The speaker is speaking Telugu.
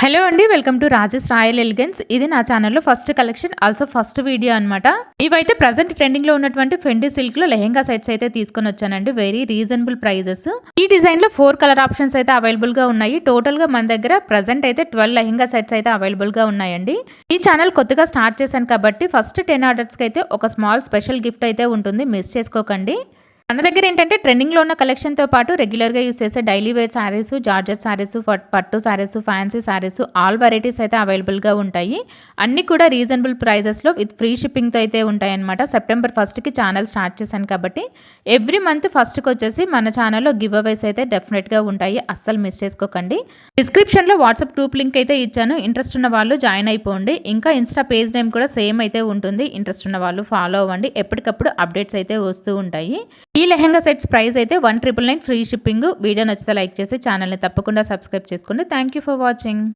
హలో అండి, welcome to Rajesh royal elegance. ఇది నా ఛానల్లో first collection, also first video అనమాట. ఇవైతే ప్రజెంట్ ట్రెండింగ్ లో ఉన్నటువంటి ఫెండీ సిల్క్ లో లెహెంగా సెట్స్ అయితే తీసుకొని వచ్చానండి. Very reasonable prices. ఈ డిజైన్ లో 4 కలర్ ఆప్షన్స్ అయితే అవైలబుల్ గా ఉన్నాయి. టోటల్ గా మన దగ్గర ప్రజెంట్ అయితే 12 లెహెంగా సెట్స్ అయితే అవైలబుల్ గా ఉన్నాయండి. ఈ ఛానల్ కొత్తగా స్టార్ట్ చేశాను కాబట్టి ఫస్ట్ 10 ఆర్డర్స్ కి అయితే ఒక స్మాల్ స్పెషల్ గిఫ్ట్ అయితే ఉంటుంది, మిస్ చేసుకోకండి. మన దగ్గర ఏంటంటే ట్రెండింగ్లో ఉన్న కలెక్షన్తో పాటు రెగ్యులర్గా యూస్ చేసే daily wear saris, georgette saris, పట్టు saris, fancy saris, all varieties అయితే అవైలబుల్గా ఉంటాయి. అన్నీ కూడా రీజనబుల్ ప్రైజెస్లో విత్ ఫ్రీ షిప్పింగ్తో అయితే ఉంటాయన్నమాట. సెప్టెంబర్ 1కి ఛానల్ స్టార్ట్ చేశాను కాబట్టి ఎవ్రీ మంత్ ఫస్ట్కి వచ్చేసి మన ఛానల్లో గివ్ అవేస్ అయితే డెఫినెట్గా ఉంటాయి, అస్సలు మిస్ చేసుకోకండి. డిస్క్రిప్షన్లో వాట్సాప్ గ్రూప్ లింక్ అయితే ఇచ్చాను, ఇంట్రెస్ట్ ఉన్న వాళ్ళు జాయిన్ అయిపోండి. ఇంకా ఇన్స్టా పేజ్ నేమ్ కూడా సేమ్ అయితే ఉంటుంది, ఇంట్రెస్ట్ ఉన్న వాళ్ళు ఫాలో అవ్వండి. ఎప్పటికప్పుడు అప్డేట్స్ అయితే వస్తూ ఉంటాయి. ఈ లెహెంగా సెట్స్ ప్రైస్ అయితే 1999 ఫ్రీ షిప్పింగ్. వీడియో నచ్చితే లైక్ చేసి ఛానల్ని తప్పకుండా సబ్స్క్రైబ్ చేసుకోండి. Thank you for watching.